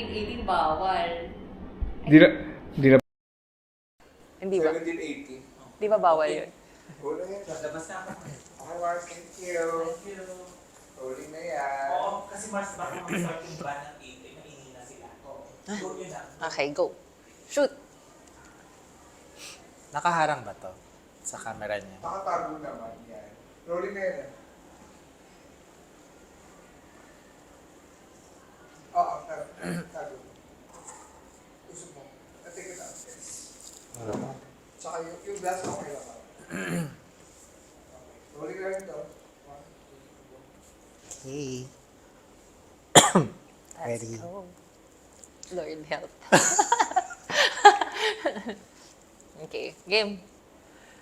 18 bawal. Di na, di na. Hindi ba? 1780. Di ba bawal yun? Wala yan. Labas na ako. Okay, Mars. Thank you. Thank you. Huli na yan. Oo, kasi Mars, baka mag-start yung ban ng 8, eh, maingi na sila. Oo. Go yun na. Okay, go. Shoot. Nakaharang ba to sa camera niya? Nakatago naman yan. Rolling na yan. Oo, tago. Usok mo. Take it out. Tsaka yung glass mo kayo ka. Rolling na rin to. 1, 2, 3, 4. Hey. Let's Ready? go. Lord help. Okay, game.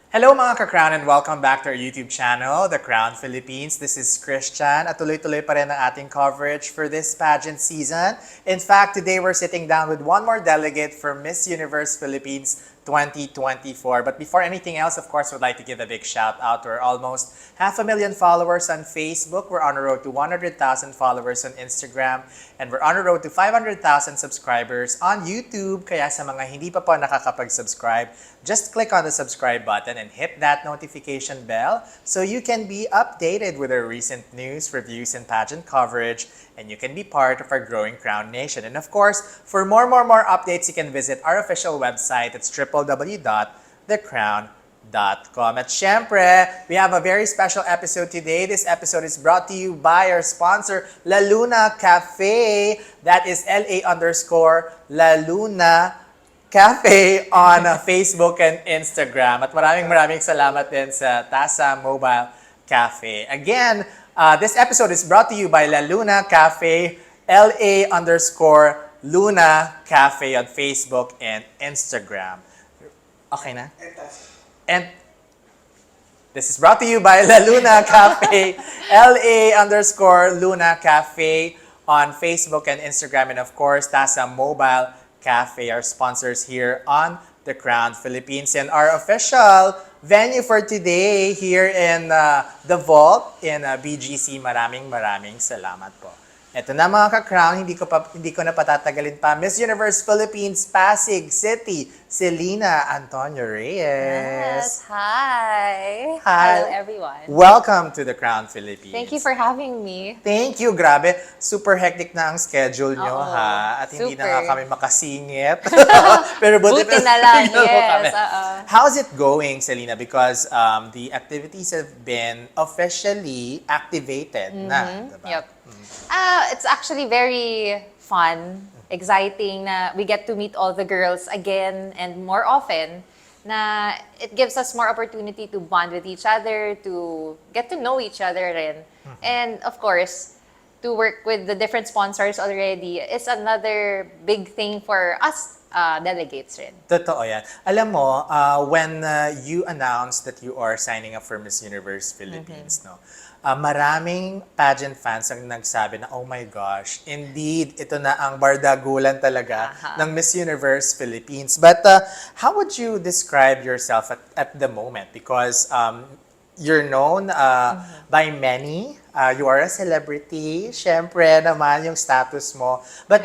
Hello mga ka-Qrown and welcome back to our YouTube channel, the Qrown Philippines. This is Christian at tuloy-tuloy pa rin ang ating coverage for this pageant season. In fact, today we're sitting down with one more delegate for Miss Universe Philippines 2024. But before anything else, of course, we'd like to give a big shout out to our almost 500,000 followers on Facebook. We're on the road to 100,000 followers on Instagram. And we're on the road to 500,000 subscribers on YouTube. Kaya sa mga hindi pa po nakakapag-subscribe, just click on the subscribe button and hit that notification bell so you can be updated with our recent news, reviews, and pageant coverage. And you can be part of our growing Qrown Nation. And of course, for more updates, you can visit our official website. It's www.thecrown.com. At syempre, we have a very special episode today. This episode is brought to you by our sponsor, La Luna Cafe. That is LA_La Luna Cafe on Facebook and Instagram. At maraming salamat din sa Tasa Mobile Cafe. Again, this episode is brought to you by La Luna Cafe, LA_Luna Cafe on Facebook and Instagram. Okay na? And this is brought to you by La Luna Cafe, LA_Luna Cafe on Facebook and Instagram. And of course, Tasa Mobile Cafe, our sponsors here on the Qrown Philippines. And our official venue for today here in the Vault in BGC. Maraming salamat po. Ito na mga ka-Qrown, hindi ko na patatagalin pa. Miss Universe Philippines, Pasig City, Selena Antonio Reyes. Yes, hi. Hi. Hello, everyone. Welcome to the Qrown Philippines. Thank you for having me. Thank you, grabe. Super hectic na ang schedule nyo, Oo, ha? At hindi na super. nga kami makasingit. Pero Buti na lang, tingnan mo kami. yes. How's it going, Selena? Because the activities have been officially activated na, diba? Yep. It's actually very fun, exciting na we get to meet all the girls again and more often na it gives us more opportunity to bond with each other, to get to know each other rin. And of course, to work with the different sponsors already is another big thing for us delegates rin. Totoo yan. Alam mo, when you announced that you are signing up for Miss Universe Philippines, no? Maraming pageant fans ang nagsabi na, oh my gosh, indeed, ito na ang bardagulan talaga ng Miss Universe Philippines. But how would you describe yourself at the moment? Because you're known by many. You are a celebrity. Syempre naman yung status mo. But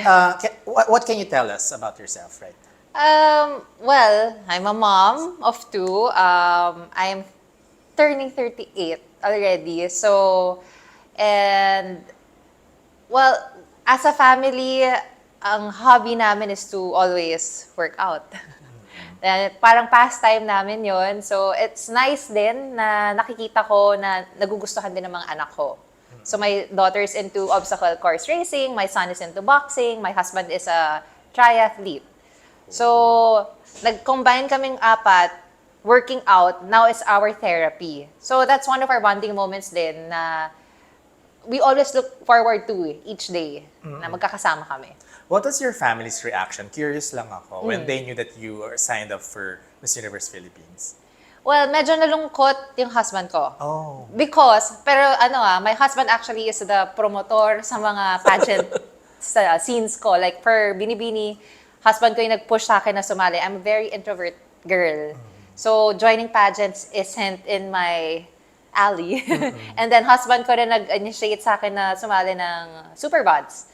what can you tell us about yourself right now? Well, I'm a mom of two. I'm turning 38 already. So, and, well, as a family, ang hobby namin is to always work out. Parang pastime namin yon. So, it's nice din na nakikita ko na nagugustuhan din ng mga anak ko. So, my daughter's into obstacle course racing, my son is into boxing, my husband is a triathlete. So, nag-combine kaming apat, working out now is our therapy. So that's one of our bonding moments din na we always look forward to each day na magkakasama kami. What was your family's reaction? Curious lang ako when they knew that you were signed up for Miss Universe Philippines. Well, medyo nalungkot yung husband ko. Oh. Because, my husband actually is the promoter sa mga pageant scenes ko. Like for Binibini, husband ko yung nag-push sa akin na sumali. I'm a very introvert girl. So, joining pageants isn't in my alley. And then, husband ko rin nag-initiate sa akin na sumali ng Superbods.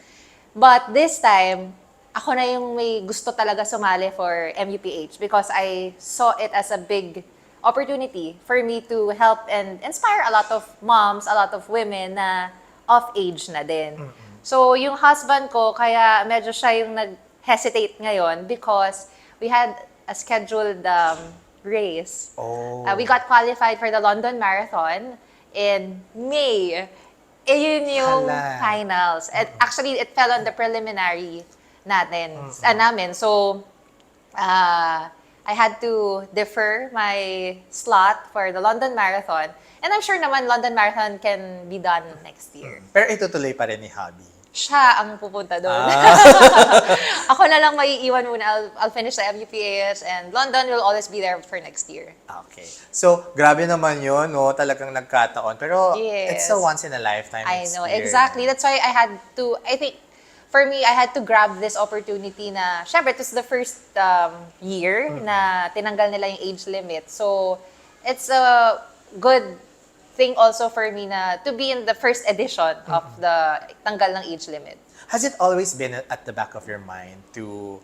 But this time, ako na yung may gusto talaga sumali for MUPH because I saw it as a big opportunity for me to help and inspire a lot of moms, a lot of women na of age na din. So, yung husband ko, kaya medyo siya yung nag-hesitate ngayon because we had a scheduled race. Oh. We got qualified for the London Marathon in May. Eh, yun yung Hala. finals. And actually, it fell on the preliminary namin. So, I had to defer my slot for the London Marathon. And I'm sure naman London Marathon can be done next year. Pero itutuloy pa rin ni hubby. Siya ang pupunta doon. Ako na lang maiiwan muna. I'll finish the MUPAS and London will always be there for next year. Okay. So, grabe naman yun, no? Talagang nagkataon. Pero, Yes. it's a once in a lifetime I experience. know, exactly. That's why I think, for me, I had to grab this opportunity na, syempre, it was the first year na tinanggal nila yung age limit. So, it's a good thing also for me na to be in the first edition of the tanggal ng age limit. Has it always been at the back of your mind to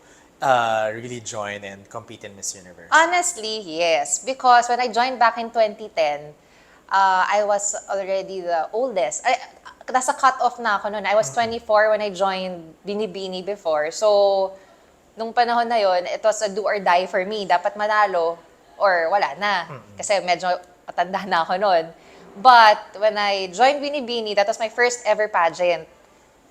really join and compete in Miss Universe? Honestly, yes. Because when I joined back in 2010, I was already the oldest. Nasa cut-off na ako noon. I was 24 when I joined Binibini before. So, nung panahon na yon, it was a do or die for me. Dapat manalo or wala na. Kasi medyo matanda na ako noon. But when I joined Binibini, that was my first ever pageant.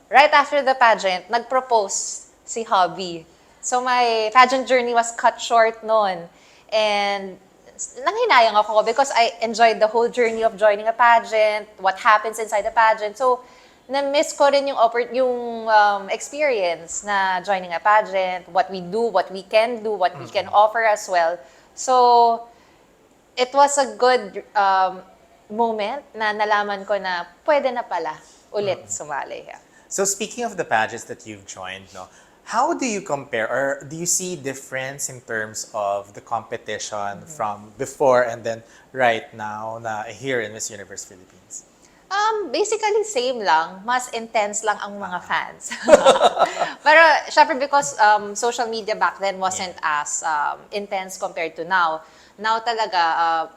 Right after the pageant, nag-propose si hubby. So my pageant journey was cut short noon. And nanghinayang ako because I enjoyed the whole journey of joining a pageant, what happens inside the pageant. So, na-miss ko rin yung experience na joining a pageant, what we do, what we can do, what we can offer as well. So, it was a good moment na nalaman ko na pwede na pala ulit sumali. Yeah. So, speaking of the pageants that you've joined, no, how do you compare or do you see difference in terms of the competition from before and then right now na here in Miss Universe Philippines? Basically, same lang. Mas intense lang ang mga fans. Pero, syempre because social media back then wasn't as intense compared to now. Now talaga,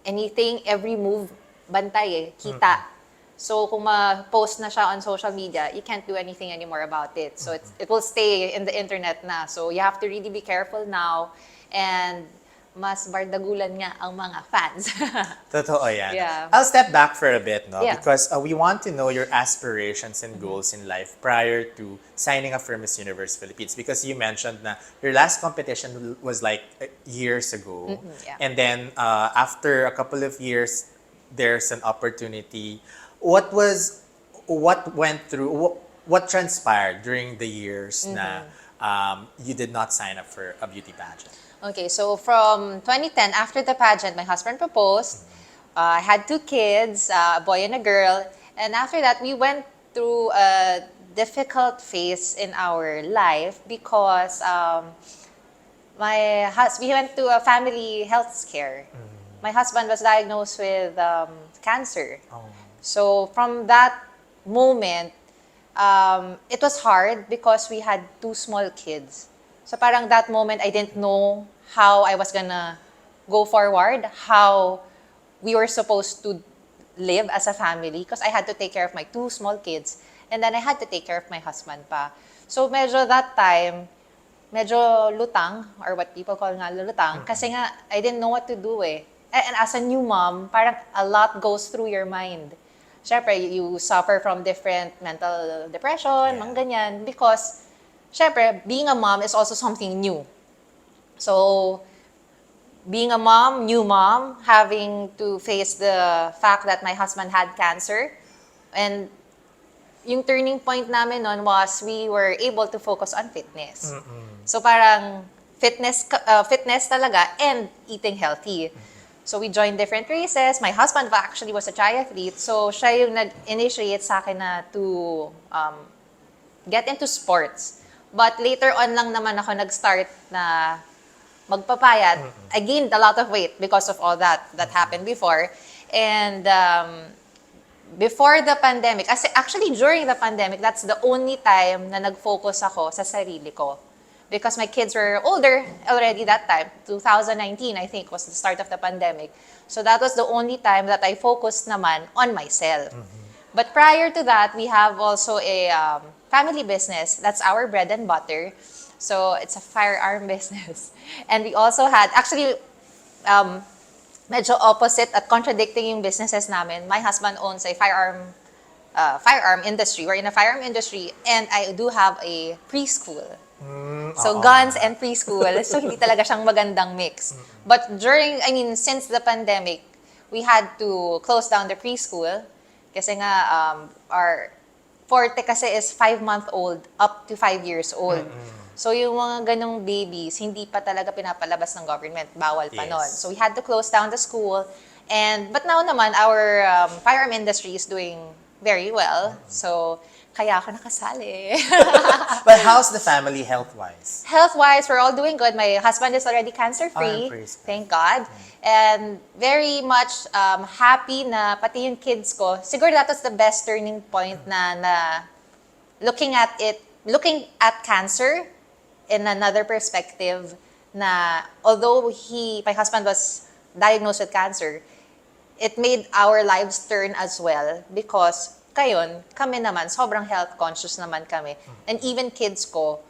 anything, every move, bantay kita. So, kung ma-post na siya on social media, you can't do anything anymore about it. So, it will stay in the internet na. So, you have to really be careful now. And, mas bardagulan nga ang mga fans. Totoo yan. Yeah. I'll step back for a bit, no? Yeah. Because we want to know your aspirations and goals in life prior to signing up for Miss Universe Philippines. Because you mentioned na your last competition was like years ago. Yeah. And then after a couple of years, there's an opportunity. What went through, what transpired during the years na you did not sign up for a beauty pageant? Okay, so from 2010, after the pageant, my husband proposed. I had 2 kids, a boy and a girl. And after that, we went through a difficult phase in our life because we went to a family health scare. My husband was diagnosed with cancer. Oh. So from that moment, it was hard because we had 2 small kids. So parang that moment, I didn't know how I was gonna go forward, how we were supposed to live as a family because I had to take care of my 2 small kids and then I had to take care of my husband pa. So medyo that time, medyo lutang or what people call nga lutang kasi nga I didn't know what to do eh. And as a new mom, parang a lot goes through your mind. Siyempre, you suffer from different mental depression, mga ganyan, because siyempre, being a mom is also something new. So, being a mom, new mom, having to face the fact that my husband had cancer, and yung turning point namin nun was we were able to focus on fitness. So parang fitness talaga and eating healthy. So we joined different races. My husband actually was a triathlete, so siya yung nag-initiate sa akin na to get into sports. But later on lang naman ako nag-start na magpapayat. I gained a lot of weight because of all that happened before. And before the pandemic, actually during the pandemic, that's the only time na nag-focus ako sa sarili ko. Because my kids were older already that time. 2019, I think, was the start of the pandemic. So that was the only time that I focused naman on myself. But prior to that, we have also a family business. That's our bread and butter. So it's a firearm business. And we also had, actually, medyo opposite at contradicting yung businesses namin. My husband owns a firearm industry. We're in a firearm industry, and I do have a preschool. So guns and preschool. So hindi talaga siyang magandang mix. But since the pandemic, we had to close down the preschool kasi nga our forte kasi is 5-month-old up to 5 years old. So yung mga ganong babies, hindi pa talaga pinapalabas ng government. Bawal pa nun. So we had to close down the school. But now naman, our firearm industry is doing very well. So kaya ako nakasali. But how's the family health-wise? Health-wise, we're all doing good. My husband is already cancer-free. Praise God. Thank God. And very much happy na pati yung kids ko. Siguro that was the best turning point na looking at cancer in another perspective na although my husband was diagnosed with cancer, it made our lives turn as well because kami naman, sobrang health conscious naman kami. And even kids ko,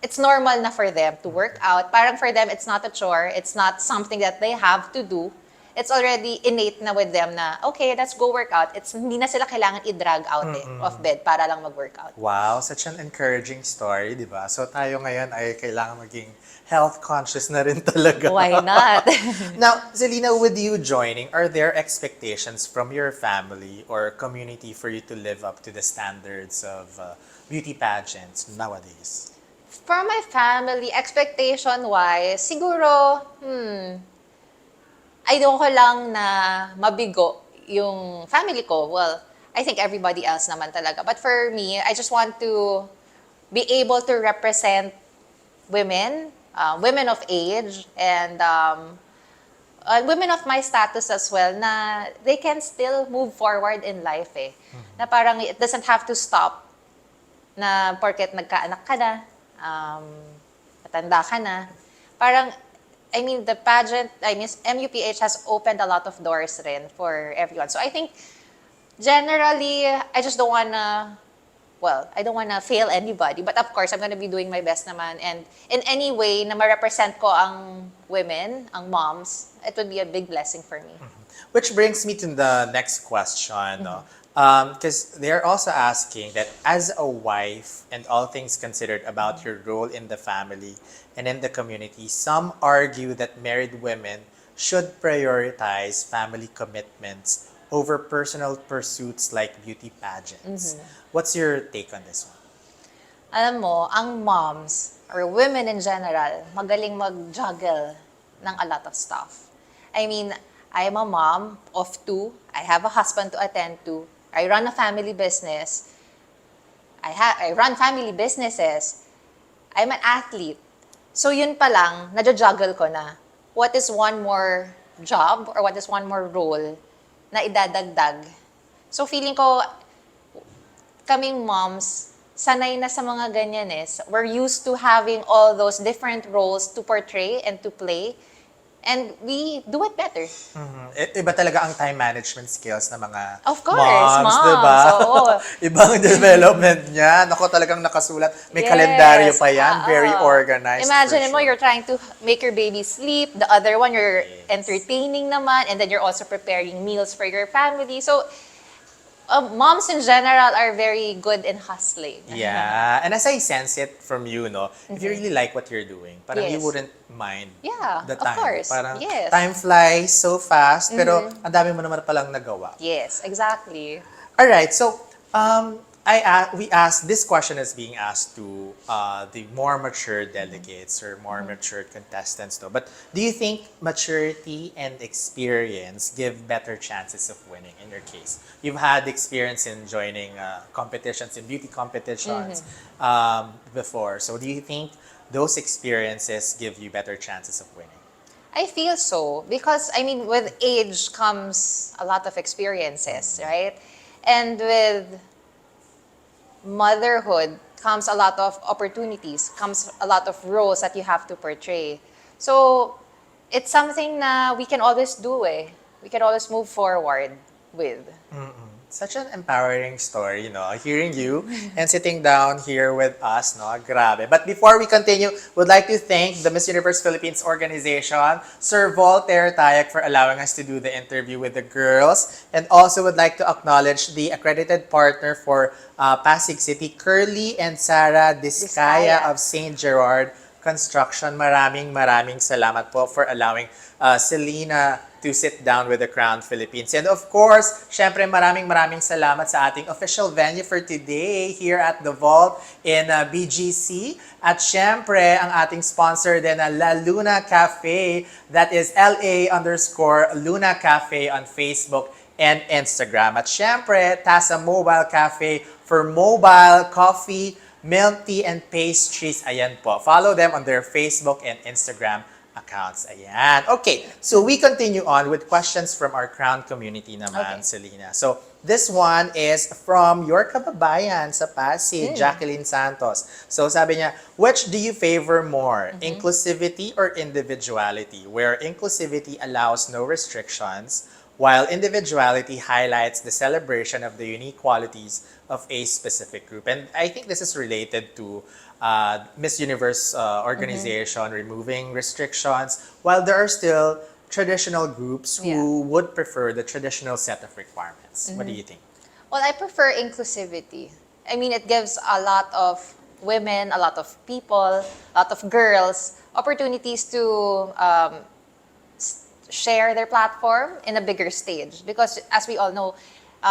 it's normal na for them to work out. Parang for them, it's not a chore. It's not something that they have to do. It's already innate na with them na, okay, let's go work out. Hindi na sila kailangan i-drag out of bed para lang mag-workout. Wow, such an encouraging story, di ba? So tayo ngayon ay kailangan maging health conscious na rin talaga. Why not? Now, Selena, with you joining, are there expectations from your family or community for you to live up to the standards of beauty pageants nowadays? For my family, expectation-wise, siguro, ayoko lang na mabigo yung family ko. Well, I think everybody else naman talaga. But for me, I just want to be able to represent women, women of age, and women of my status as well, na they can still move forward in life eh. Na parang it doesn't have to stop na porket nagkaanak ka na, matanda ka na. Parang, the pageant, MUPH has opened a lot of doors rin for everyone. So I think, generally, I just don't wanna, I don't wanna fail anybody. But of course, I'm gonna be doing my best naman. And in any way na ma-represent ko ang women, ang moms, it would be a big blessing for me. Which brings me to the next question, no? Because they're also asking that as a wife and all things considered about your role in the family and in the community, some argue that married women should prioritize family commitments over personal pursuits like beauty pageants. What's your take on this one? Alam mo, ang moms, or women in general, magaling mag-juggle ng a lot of stuff. I'm a mom of 2. I have a husband to attend to. I run a family business. I run family businesses. I'm an athlete. So yun pa lang, nadja-juggle ko na. What is one more job or what is one more role na idadagdag? So feeling ko, kaming moms, sanay na sa mga ganyan eh. We're used to having all those different roles to portray and to play. And we do it better. Iba talaga ang time management skills ng mga Of course, moms, moms. diba? Oo. Ibang development niya. Ako talagang nakasulat. May Yes. kalendaryo pa yan. Very organized. Imagine for mo, sure. you're trying to make your baby sleep. The other one, you're entertaining naman. And then you're also preparing meals for your family. So, moms in general are very good in hustling. Yeah. And as I sense it from you, no, if you really like what you're doing, parang you Yes. wouldn't mind Yeah, the of time. course. Parang Yes. time flies so fast, pero ang dami mo naman palang nagawa. Yes, exactly. All right. So, this question is being asked to the more mature delegates or more mature contestants, though. But do you think maturity and experience give better chances of winning in your case? You've had experience in joining competitions, in beauty competitions before. So do you think those experiences give you better chances of winning? I feel so because I mean with age comes a lot of experiences, right? And with motherhood comes a lot of opportunities, comes a lot of roles that you have to portray. So it's something na we can always do eh. We can always move forward with. Such an empowering story, hearing you and sitting down here with us, no? Grabe. But before we continue, would like to thank the Miss Universe Philippines organization, Sir Voltaire Tayak, for allowing us to do the interview with the girls. And also would like to acknowledge the accredited partner for Pasig City, Curly and Sarah Discaya Discaya. of St. Gerard Construction. Maraming salamat po for allowing Selena to sit down with the Qrown Philippines. And of course, syempre maraming salamat sa ating official venue for today here at the Vault in BGC. At syempre, ang ating sponsor din na La Luna Cafe, that is LA_Luna Cafe on Facebook and Instagram. At syempre, Tasa Mobile Cafe for mobile coffee, milk tea, and pastries. Ayan po. Follow them on their Facebook and Instagram accounts. Ayan. Okay, so we continue on with questions from our Qrown community naman, Okay. Selena. So, this one is from your kababayan sa Pasig, Jacqueline Santos. So, sabi niya, which do you favor more, inclusivity or individuality? Where inclusivity allows no restrictions, while individuality highlights the celebration of the unique qualities of a specific group. And I think this is related to Miss Universe organization removing restrictions, while there are still traditional groups who would prefer the traditional set of requirements. What do you think? Well, I prefer inclusivity. I mean, it gives a lot of women, a lot of people, a lot of girls opportunities to share their platform in a bigger stage. Because as we all know,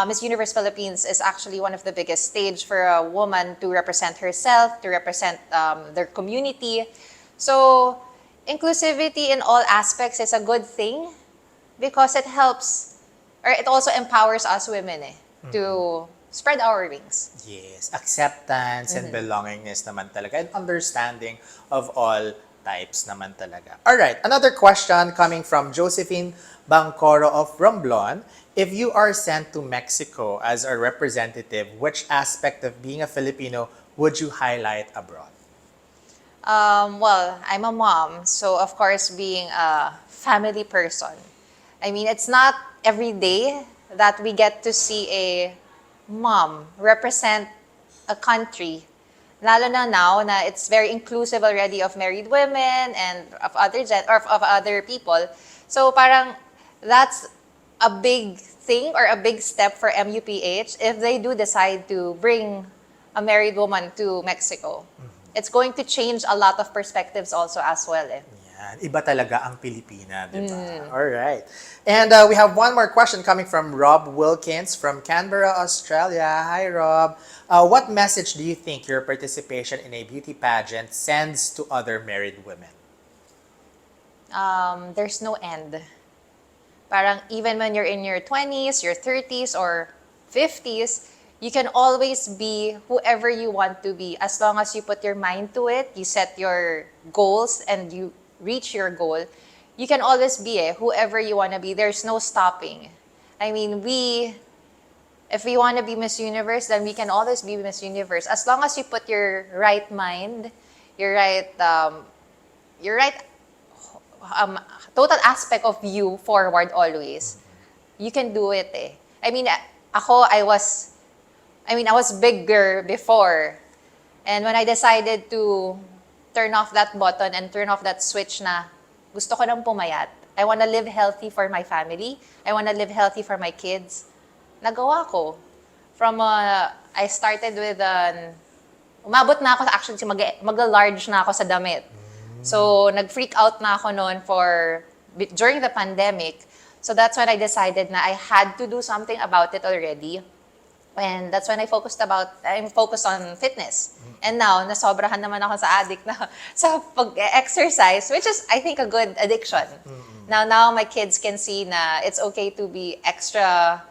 Miss Universe Philippines is actually one of the biggest stage for a woman to represent herself, to represent their community. So inclusivity in all aspects is a good thing because it helps, or it also empowers us women to spread our wings. Yes, acceptance and belongingness naman talaga, and understanding of all types naman talaga. All right, another question coming from Josephine Bangcoro of Romblon. If you are sent to Mexico as a representative, which aspect of being a Filipino would you highlight abroad? Well, I'm a mom, so of course, being a family person. I mean, it's not every day that we get to see a mom represent a country. Lalo na now na it's very inclusive already of married women and of other people. So parang that's a big thing or a big step for MUPH if they do decide to bring a married woman to Mexico. It's going to change a lot of perspectives also as well. Yan, iba talaga ang Pilipina, di ba? All right. And we have one more question coming from Rob Wilkins from Canberra, Australia. Hi, Rob. What message do you think your participation in a beauty pageant sends to other married women? There's no end. Parang even when you're in your 20s, your 30s, or 50s, you can always be whoever you want to be as long as you put your mind to it, you set your goals, and you reach your goal. You can always be whoever you want to be. There's no stopping. I mean, if we want to be Miss Universe, then we can always be Miss Universe as long as you put your right mind, your right total aspect of you forward always. You can do it. I mean, I was bigger before. And when I decided to turn off that button and turn off that switch na gusto ko nang pumayat. I want to live healthy for my family. I want to live healthy for my kids. Nagawa ko. I started with umabot na ako actually mag-large na ako sa damit. So, nag-freak out na ako noon during the pandemic. So, that's when I decided na I had to do something about it already. And that's when I'm focused on fitness. And now, nasobrahan naman ako sa addict na sa pag-exercise, which is, I think, a good addiction. Now my kids can see na it's okay to be extra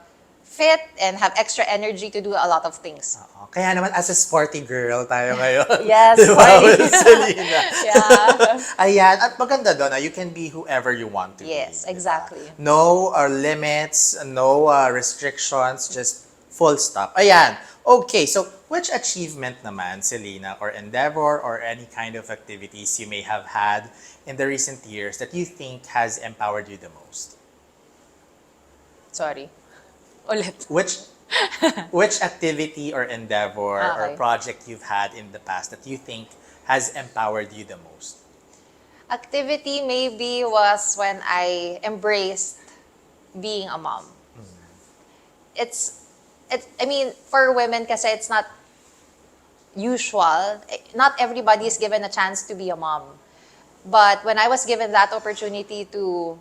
fit and have extra energy to do a lot of things. Oo. Kaya naman, as a sporty girl tayo ngayon. Yes, Di ba, sporty. with Selena? Yeah. Ayan. At maganda doon, you can be whoever you want to be. Yes, di ba? exactly. No limits, no restrictions, just full stop. Ayan. Okay, so which achievement naman, Selena, or endeavor, or any kind of activities you may have had in the recent years that you think has empowered you the most? Sorry. Ulit. Which activity or endeavor or Okay. project you've had in the past that you think has empowered you the most? Activity maybe was when I embraced being a mom. I mean, for women kasi it's not usual. Not everybody is given a chance to be a mom. But when I was given that opportunity to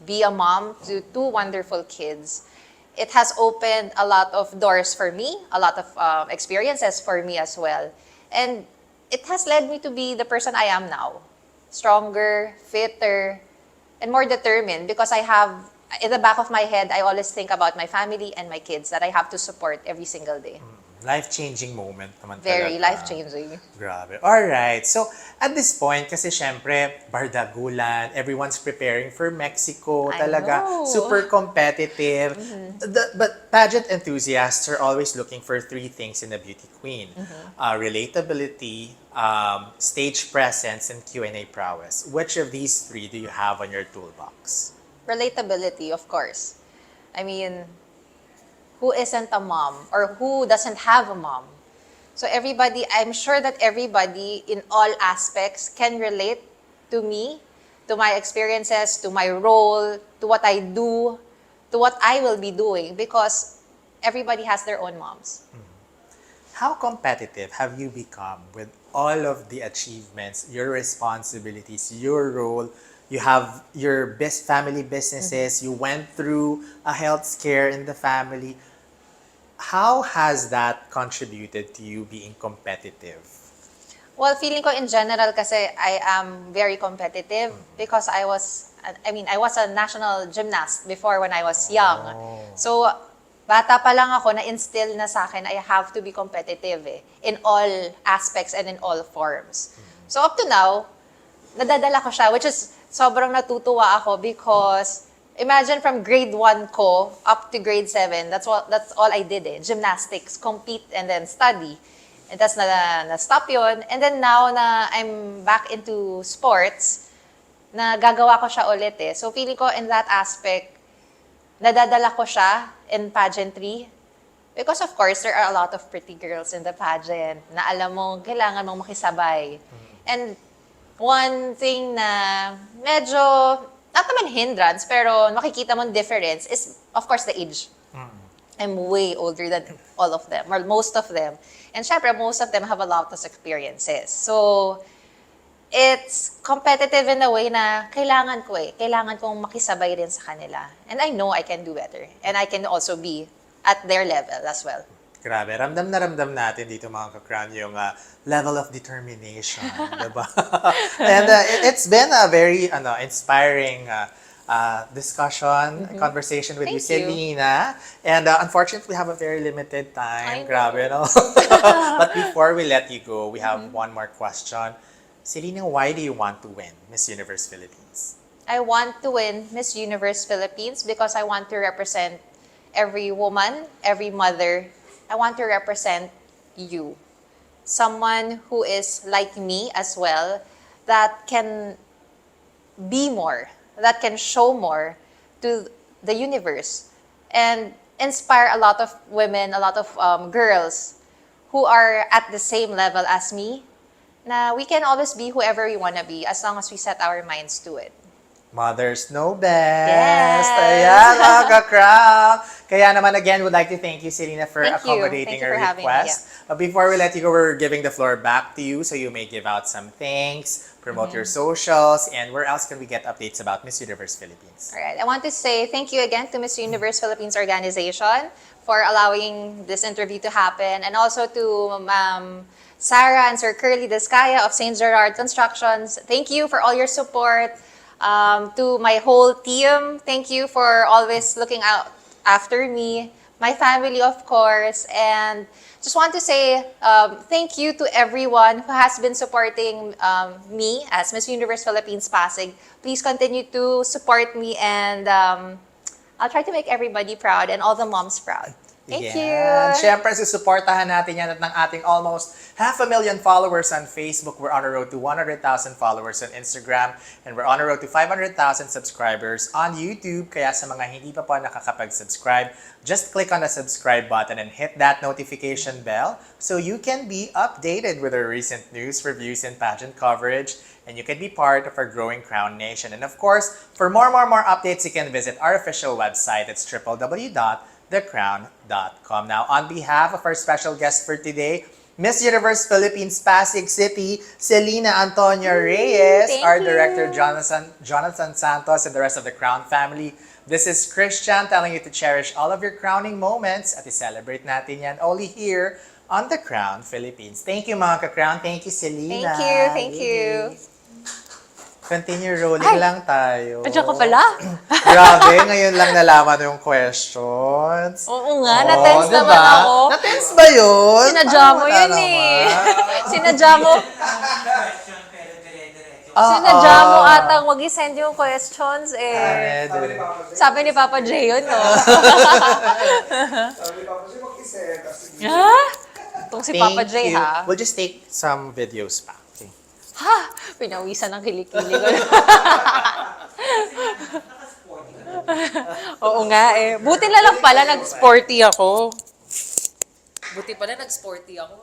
be a mom to two wonderful kids, it has opened a lot of doors for me, a lot of experiences for me as well. And it has led me to be the person I am now. Stronger, fitter, and more determined because I have, in the back of my head, I always think about my family and my kids that I have to support every single day. Life-changing moment naman Very talaga. life-changing. Grabe. Alright. So, at this point, kasi syempre, bardagulan, everyone's preparing for Mexico. I Talaga, know. super competitive. But pageant enthusiasts are always looking for three things in a beauty queen. Relatability, stage presence, and Q&A prowess. Which of these three do you have on your toolbox? Relatability, of course. I mean, who isn't a mom or who doesn't have a mom? So everybody, I'm sure that everybody in all aspects can relate to me, to my experiences, to my role, to what I do, to what I will be doing because everybody has their own moms. How competitive have you become with all of the achievements, your responsibilities, your role? You have your best family businesses, you went through a health scare in the family. How has that contributed to you being competitive? Well, feeling ko in general kasi I am very competitive because I was a national gymnast before when I was young. So, bata pa lang ako na-instill na sa akin I have to be competitive in all aspects and in all forms. So, up to now, nadadala ko siya, which is sobrang natutuwa ako because imagine from grade 1 ko up to grade 7, that's all I did gymnastics, compete and then study. And that's na-stop yun. And then now na I'm back into sports, na gagawa ko siya ulit So feeling ko in that aspect, nadadala ko siya in pageantry. Because of course, there are a lot of pretty girls in the pageant na alam mo, kailangan mong makisabay. And one thing na medyo, not naman hindrance, pero makikita mong difference is, of course, the age. I'm way older than all of them, or most of them. And syempre, most of them have a lot of experiences. So, it's competitive in a way na kailangan kong makisabay rin sa kanila. And I know I can do better. And I can also be at their level as well. Grabe, ramdam na ramdam natin dito mga ka-crown yung level of determination, diba? And it's been a very inspiring discussion, conversation with you, Thank you. Selena. And unfortunately, we have a very limited time. I know. Grabe, no? But before we let you go, we have one more question. Selena, why do you want to win Miss Universe Philippines? I want to win Miss Universe Philippines because I want to represent every woman, every mother. I want to represent you. Someone who is like me as well, that can be more, that can show more to the universe and inspire a lot of women, a lot of girls who are at the same level as me. Na we can always be whoever we want to be as long as we set our minds to it. Mothers know best. Yes. Ayan, mga ka-crown. Kaya naman again, would like to thank you, Selena, for Thank you. accommodating Thank you our for having me, request. But before we let you go, we're giving the floor back to you so you may give out some thanks, promote your socials, and where else can we get updates about Miss Universe Philippines? All right. I want to say thank you again to Miss Universe Philippines organization for allowing this interview to happen, and also to Sarah and Sir Curly Descaya of St. Gerard Constructions. Thank you for all your support. To my whole team, thank you for always looking out after me. my family, of course, and just want to say thank you to everyone who has been supporting me as Miss Universe Philippines Pasig. Please continue to support me, and I'll try to make everybody proud and all the moms proud. Thank Yan. you. Siyempre, susuportahan natin yan at ng ating almost 500,000 followers on Facebook. We're on the road to 100,000 followers on Instagram. And we're on the road to 500,000 subscribers on YouTube. Kaya sa mga hindi pa po nakakapag-subscribe, just click on the subscribe button and hit that notification bell so you can be updated with our recent news, reviews, and pageant coverage. And you can be part of our growing Qrown Nation. And of course, for more updates, you can visit our official website. It's www.theqrown.com. Now, on behalf of our special guest for today, Miss Universe Philippines Pasig City, Selena Antonia Reyes, Thank our you. director Jonathan Santos, and the rest of the Qrown family. This is Christian telling you to cherish all of your crowning moments at i-celebrate natin yan only here on the Qrown Philippines. Thank you mga ka-Qrown. Thank you, Selena. Thank you. Continue rolling lang tayo. Andiyan ka pala? Grabe, ngayon lang nalaman yung questions. Oo nga, na-tense naman diba? ako. Na-tense ba yun? Sinadya mo yun eh. Sinadya mo. Question, pero dire-diretso. Sinadya mo atang mag-send yung questions eh. Sabi ni Papa J yun, no? Sabi pa kasi mag-isip. Kasi Ha? Itong si Papa J, ha? We'll just take some videos pa. Okay. Ha? Pinawisan ng kilikili ko. Nakasporty ka na. Oo nga eh. Buti na lang pala nag-sporty ako. Buti pala nag-sporty ako.